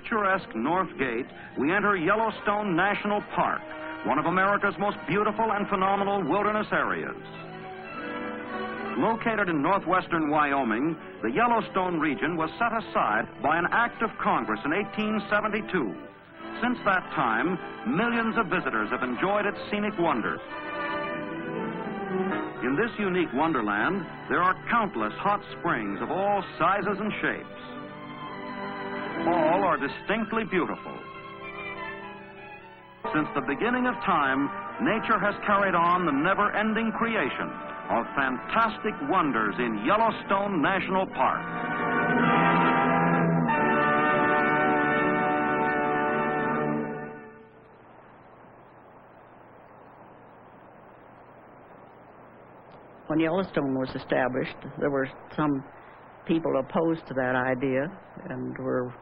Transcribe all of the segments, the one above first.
picturesque North Gate, we enter Yellowstone National Park, one of America's most beautiful and phenomenal wilderness areas. Located in northwestern Wyoming, the Yellowstone region was set aside by an act of Congress in 1872. Since that time, millions of visitors have enjoyed its scenic wonders. In this unique wonderland, there are countless hot springs of all sizes and shapes. All are distinctly beautiful. Since the beginning of time, nature has carried on the never-ending creation of fantastic wonders in Yellowstone National Park. When Yellowstone was established, there were some people opposed to that idea and were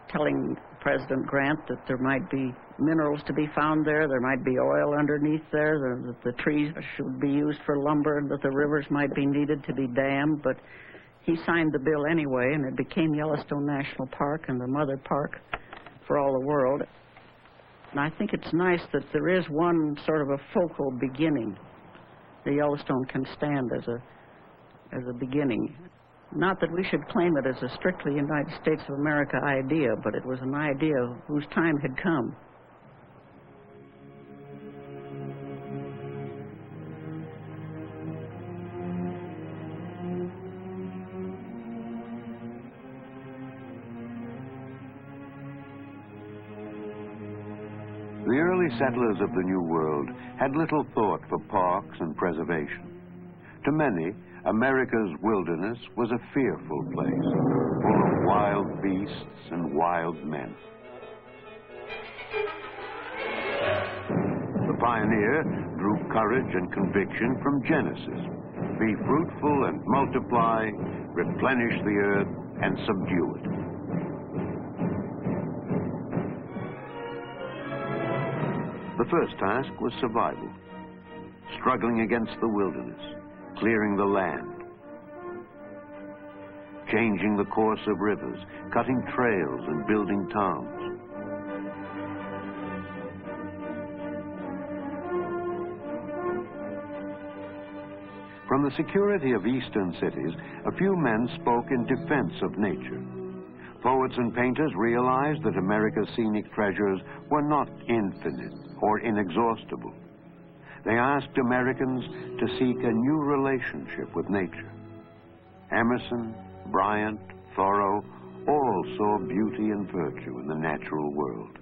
telling President Grant that there might be minerals to be found there might be oil underneath there, that the trees should be used for lumber, and that the rivers might be needed to be dammed. But he signed the bill anyway, and it became Yellowstone National Park and the mother park for all the world. And I think it's nice that there is one sort of a focal beginning. The Yellowstone can stand as a beginning. Not that we should claim it as a strictly United States of America idea, but it was an idea whose time had come. The early settlers of the New World had little thought for parks and preservation. To many, America's wilderness was a fearful place, full of wild beasts and wild men. The pioneer drew courage and conviction from Genesis. Be fruitful and multiply, replenish the earth and subdue it. The first task was survival, struggling against the wilderness, clearing the land, changing the course of rivers, cutting trails and building towns. From the security of eastern cities, a few men spoke in defense of nature. Poets and painters realized that America's scenic treasures were not infinite or inexhaustible. They asked Americans to seek a new relationship with nature. Emerson, Bryant, Thoreau all saw beauty and virtue in the natural world.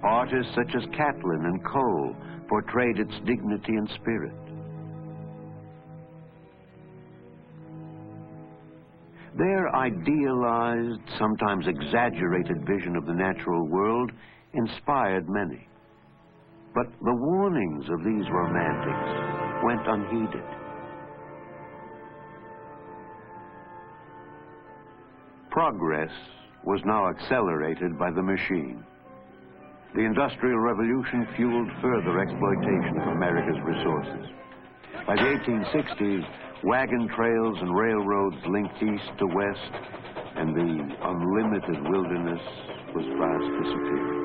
Artists such as Catlin and Cole portrayed its dignity and spirit. Their idealized, sometimes exaggerated vision of the natural world inspired many. But the warnings of these romantics went unheeded. Progress was now accelerated by the machine. The Industrial Revolution fueled further exploitation of America's resources. By the 1860s, wagon trails and railroads linked east to west, and the unlimited wilderness was fast disappearing.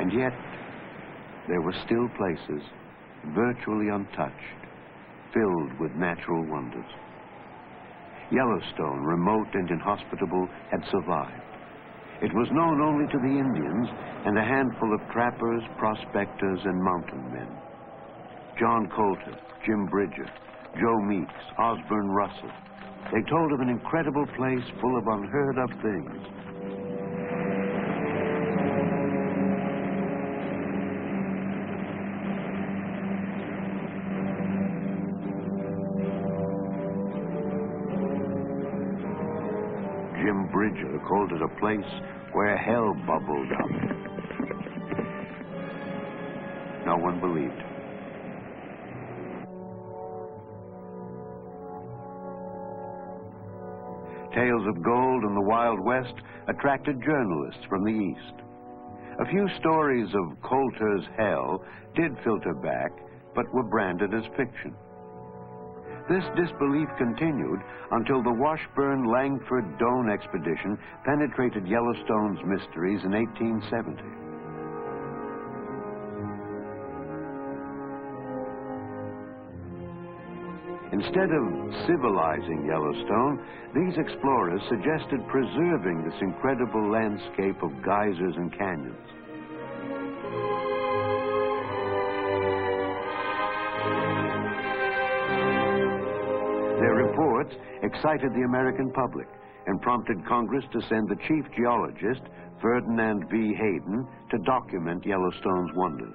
And yet, there were still places virtually untouched, filled with natural wonders. Yellowstone, remote and inhospitable, had survived. It was known only to the Indians and a handful of trappers, prospectors, and mountain men. John Coulter, Jim Bridger, Joe Meeks, Osborne Russell. They told of an incredible place full of unheard of things. Jim Bridger called it a place where hell bubbled up. No one believed him. Tales of gold and the Wild West attracted journalists from the East. A few stories of Coulter's hell did filter back, but were branded as fiction. This disbelief continued until the Washburn-Langford-Doane expedition penetrated Yellowstone's mysteries in 1870. Instead of civilizing Yellowstone, these explorers suggested preserving this incredible landscape of geysers and canyons. Their reports excited the American public and prompted Congress to send the chief geologist, Ferdinand V. Hayden, to document Yellowstone's wonders.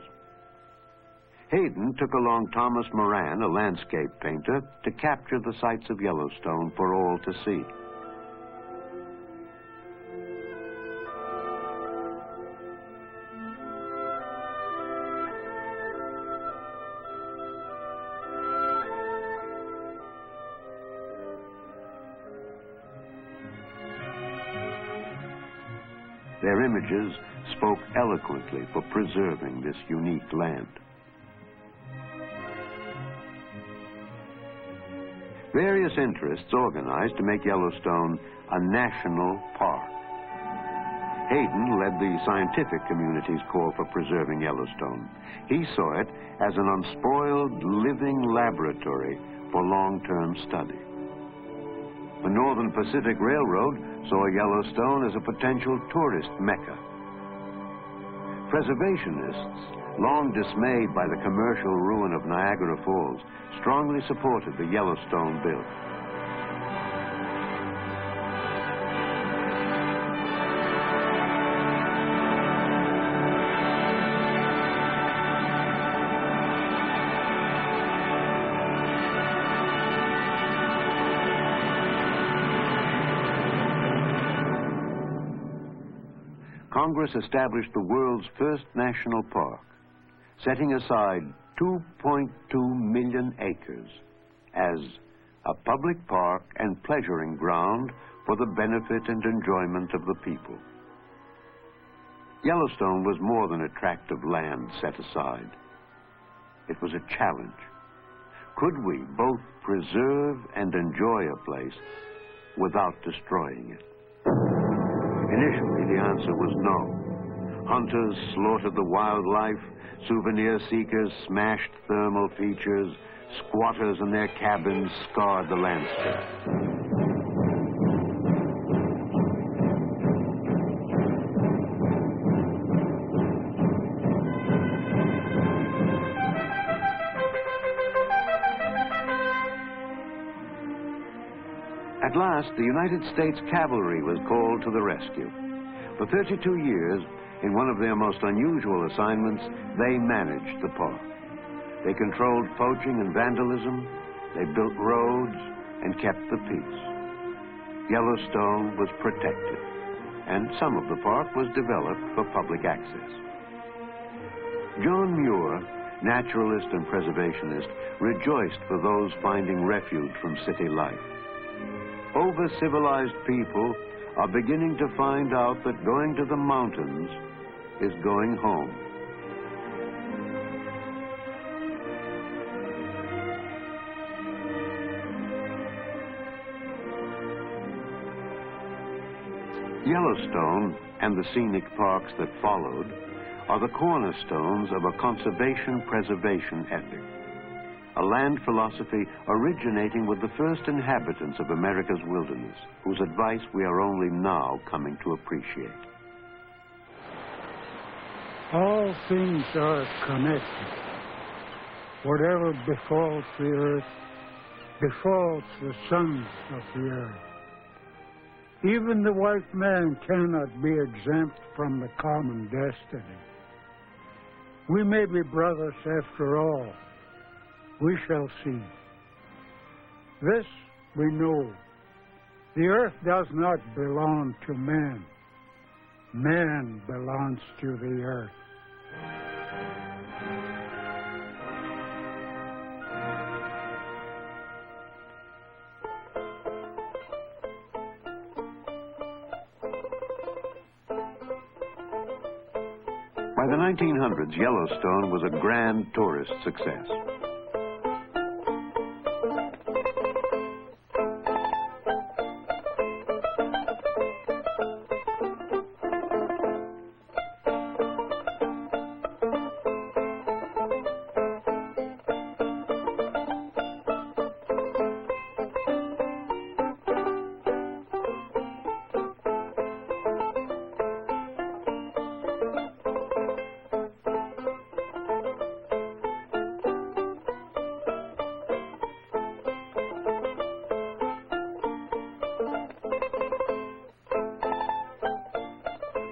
Hayden took along Thomas Moran, a landscape painter, to capture the sights of Yellowstone for all to see. Their images spoke eloquently for preserving this unique land. Various interests organized to make Yellowstone a national park. Hayden led the scientific community's call for preserving Yellowstone. He saw it as an unspoiled living laboratory for long-term study. The Northern Pacific Railroad saw Yellowstone as a potential tourist mecca. Preservationists, long dismayed by the commercial ruin of Niagara Falls, strongly supported the Yellowstone Bill. Congress established the world's first national park, setting aside 2.2 million acres as a public park and pleasuring ground for the benefit and enjoyment of the people. Yellowstone was more than a tract of land set aside. It was a challenge. Could we both preserve and enjoy a place without destroying it? Initially, the answer was no. Hunters slaughtered the wildlife, souvenir seekers smashed thermal features, squatters and their cabins scarred the landscape. At last, the United States Cavalry was called to the rescue. For 32 years, in one of their most unusual assignments, they managed the park. They controlled poaching and vandalism, they built roads, and kept the peace. Yellowstone was protected, and some of the park was developed for public access. John Muir, naturalist and preservationist, rejoiced for those finding refuge from city life. Over-civilized people are beginning to find out that going to the mountains is going home. Yellowstone and the scenic parks that followed are the cornerstones of a conservation-preservation ethic. A land philosophy originating with the first inhabitants of America's wilderness, whose advice we are only now coming to appreciate. All things are connected. Whatever befalls the earth, befalls the sons of the earth. Even the white man cannot be exempt from the common destiny. We may be brothers after all. We shall see. This we know. The earth does not belong to man. Man belongs to the earth. By the 1900s, Yellowstone was a grand tourist success.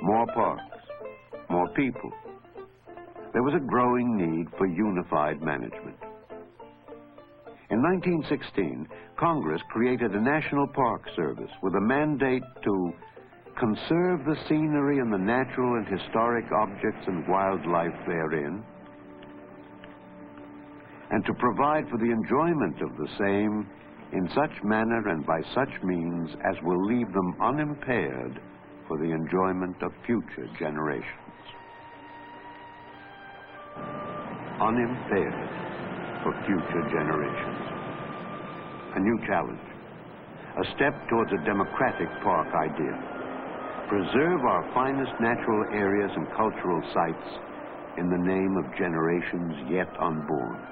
More parks, more people. There was a growing need for unified management. In 1916, Congress created a National Park Service with a mandate to conserve the scenery and the natural and historic objects and wildlife therein, and to provide for the enjoyment of the same in such manner and by such means as will leave them unimpaired for the enjoyment of future generations. Unimpaired for future generations. A new challenge. A step towards a democratic park idea. Preserve our finest natural areas and cultural sites in the name of generations yet unborn.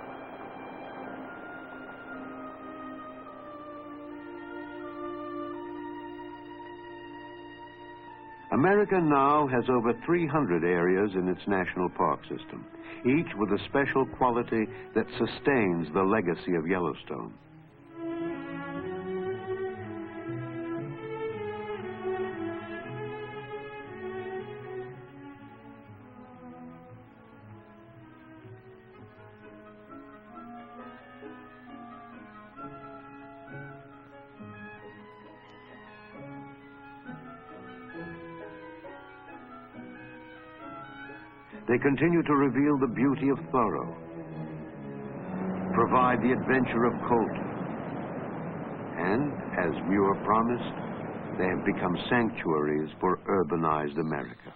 America now has over 300 areas in its national park system, each with a special quality that sustains the legacy of Yellowstone. They continue to reveal the beauty of Thoreau, provide the adventure of Colton, and, as Muir promised, they have become sanctuaries for urbanized America.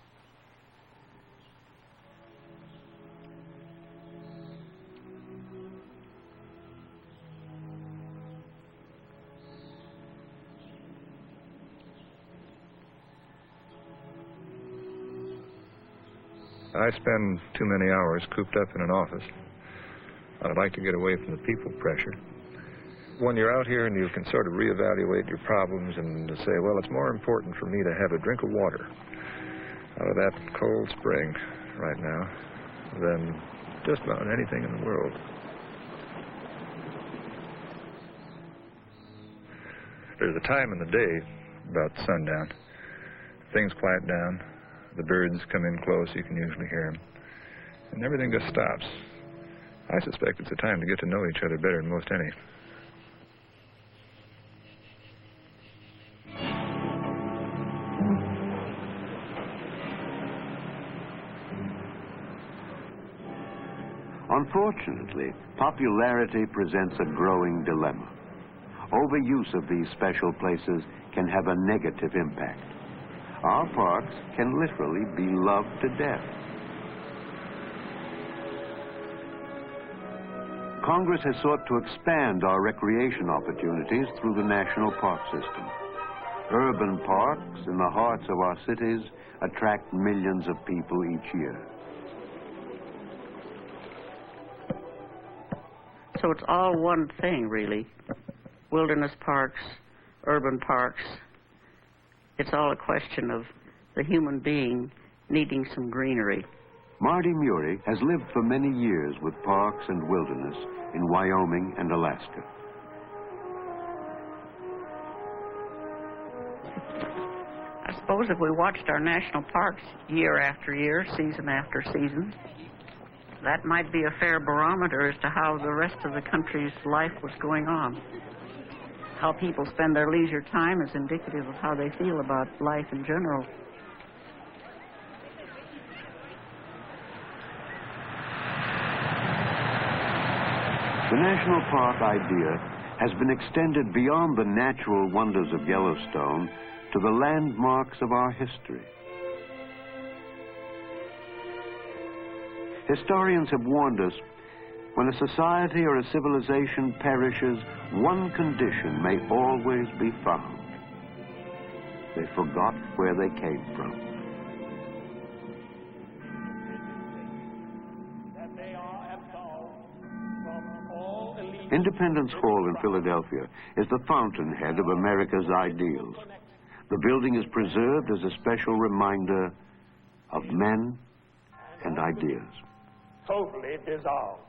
I spend too many hours cooped up in an office. I'd like to get away from the people pressure. When you're out here and you can sort of reevaluate your problems and say, well, it's more important for me to have a drink of water out of that cold spring right now than just about anything in the world. There's a time in the day, about sundown, things quiet down. The birds come in close, you can usually hear them. And everything just stops. I suspect it's a time to get to know each other better than most any. Unfortunately, popularity presents a growing dilemma. Overuse of these special places can have a negative impact. Our parks can literally be loved to death. Congress has sought to expand our recreation opportunities through the national park system. Urban parks in the hearts of our cities attract millions of people each year. So it's all one thing, really. Wilderness parks, urban parks. It's all a question of the human being needing some greenery. Marty Murie has lived for many years with parks and wilderness in Wyoming and Alaska. I suppose if we watched our national parks year after year, season after season, that might be a fair barometer as to how the rest of the country's life was going on. How people spend their leisure time is indicative of how they feel about life in general. The national park idea has been extended beyond the natural wonders of Yellowstone to the landmarks of our history. Historians have warned us, when a society or a civilization perishes, one condition may always be found. They forgot where they came from. Independence Hall in Philadelphia is the fountainhead of America's ideals. The building is preserved as a special reminder of men and ideas. Totally dissolved.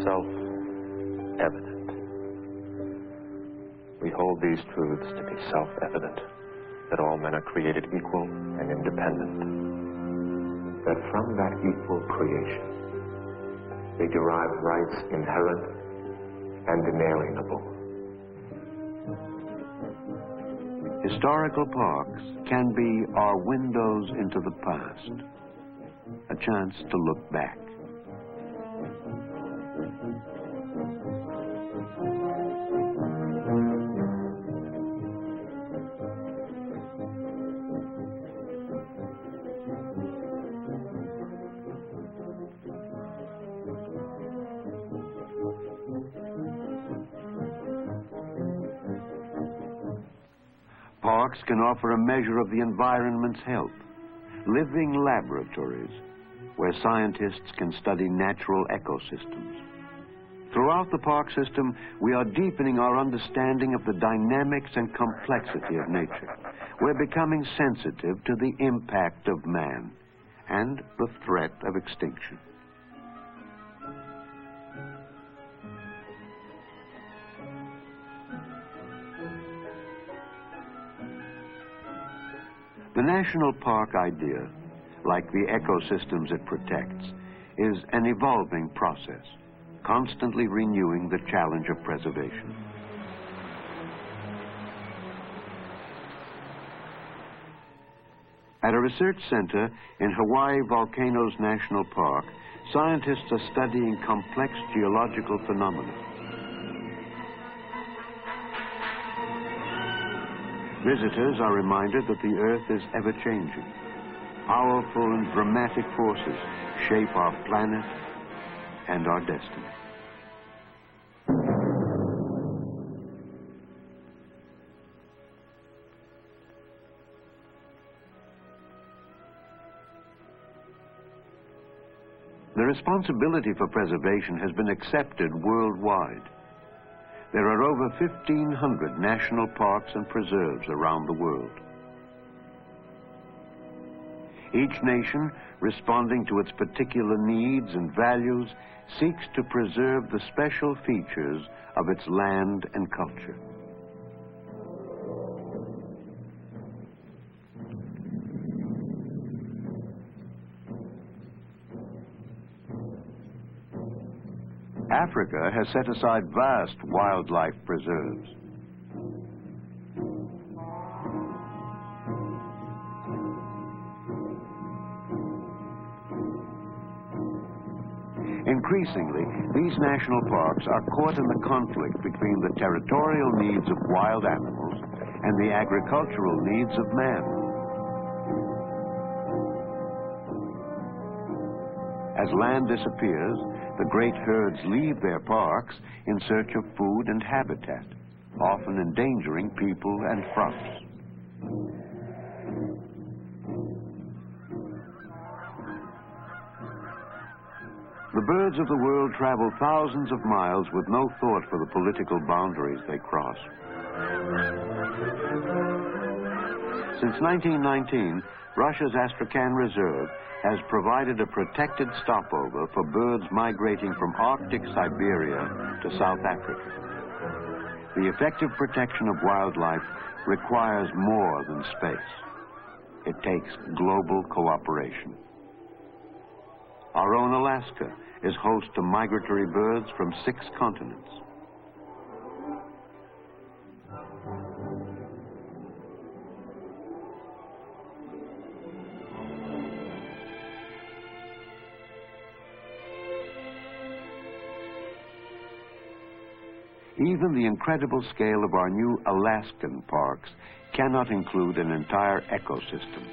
Self-evident. We hold these truths to be self-evident, that all men are created equal and independent, that from that equal creation they derive rights inherent and inalienable. Historical parks can be our windows into the past, a chance to look back. Parks can offer a measure of the environment's health, living laboratories where scientists can study natural ecosystems. Throughout the park system, we are deepening our understanding of the dynamics and complexity of nature. We're becoming sensitive to the impact of man and the threat of extinction. The national park idea, like the ecosystems it protects, is an evolving process, constantly renewing the challenge of preservation. At a research center in Hawaii Volcanoes National Park, scientists are studying complex geological phenomena. Visitors are reminded that the Earth is ever-changing. Powerful and dramatic forces shape our planet and our destiny. The responsibility for preservation has been accepted worldwide. There are over 1,500 national parks and preserves around the world. Each nation, responding to its particular needs and values, seeks to preserve the special features of its land and culture. Africa has set aside vast wildlife preserves. Increasingly, these national parks are caught in the conflict between the territorial needs of wild animals and the agricultural needs of man. As land disappears, the great herds leave their parks in search of food and habitat, often endangering people and crops. The birds of the world travel thousands of miles with no thought for the political boundaries they cross. Since 1919, Russia's Astrakhan Reserve has provided a protected stopover for birds migrating from Arctic Siberia to South Africa. The effective protection of wildlife requires more than space. It takes global cooperation. Our own Alaska is host to migratory birds from 6 continents. Even the incredible scale of our new Alaskan parks cannot include an entire ecosystem.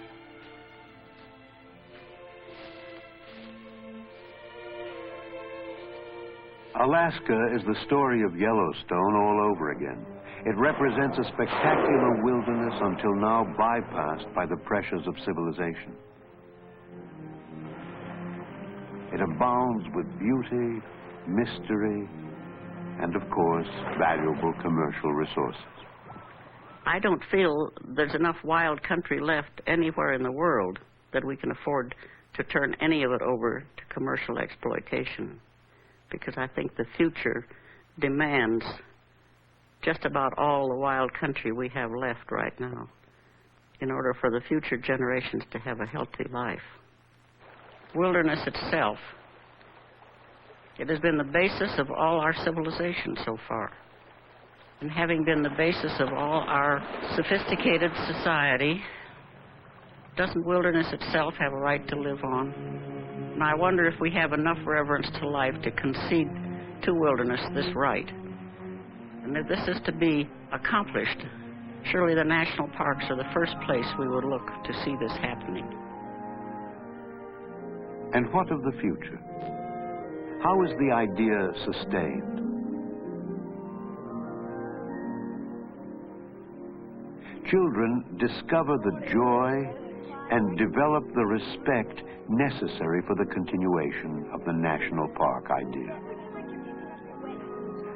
Alaska is the story of Yellowstone all over again. It represents a spectacular wilderness until now bypassed by the pressures of civilization. It abounds with beauty, mystery, and of course, valuable commercial resources. I don't feel there's enough wild country left anywhere in the world that we can afford to turn any of it over to commercial exploitation, because I think the future demands just about all the wild country we have left right now in order for the future generations to have a healthy life. Wilderness itself, it has been the basis of all our civilization so far. And having been the basis of all our sophisticated society, doesn't wilderness itself have a right to live on? And I wonder if we have enough reverence to life to concede to wilderness this right. And if this is to be accomplished, surely the national parks are the first place we would look to see this happening. And what of the future? How is the idea sustained? Children discover the joy and develop the respect necessary for the continuation of the national park idea.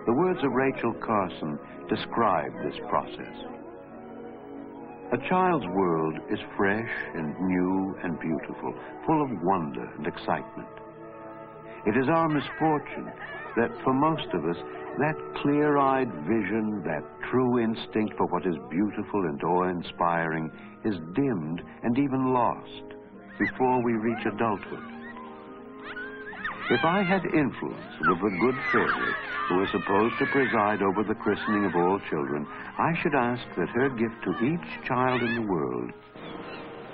The words of Rachel Carson describe this process. A child's world is fresh and new and beautiful, full of wonder and excitement. It is our misfortune that for most of us, that clear-eyed vision, that true instinct for what is beautiful and awe-inspiring is dimmed and even lost before we reach adulthood. If I had influence with the good fairy who is supposed to preside over the christening of all children, I should ask that her gift to each child in the world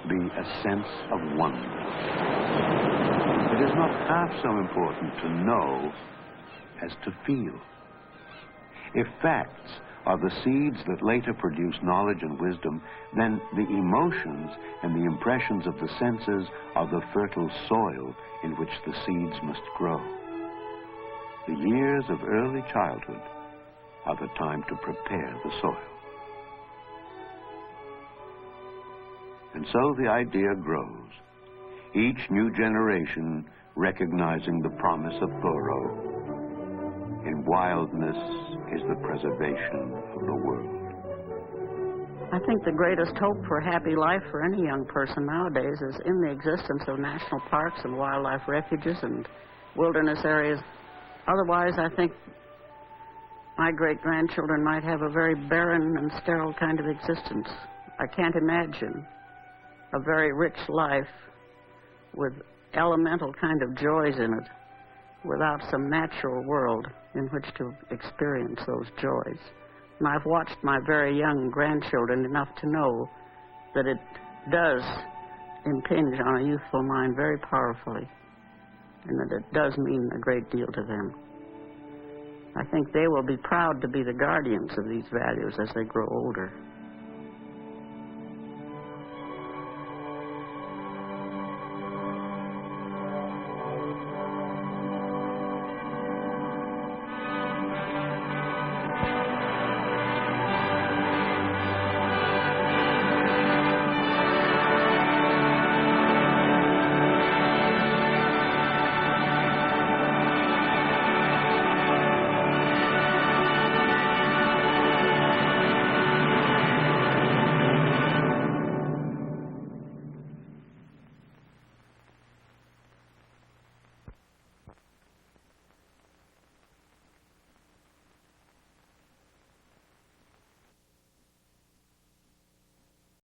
be a sense of wonder. It is not half so important to know as to feel. If facts are the seeds that later produce knowledge and wisdom, then the emotions and the impressions of the senses are the fertile soil in which the seeds must grow. The years of early childhood are the time to prepare the soil. And so the idea grows, each new generation recognizing the promise of Thoreau. In wildness is the preservation of the world. I think the greatest hope for happy life for any young person nowadays is in the existence of national parks and wildlife refuges and wilderness areas. Otherwise, I think my great-grandchildren might have a very barren and sterile kind of existence. I can't imagine a very rich life with elemental kind of joys in it without some natural world in which to experience those joys. And I've watched my very young grandchildren enough to know that it does impinge on a youthful mind very powerfully, and that it does mean a great deal to them. I think they will be proud to be the guardians of these values as they grow older.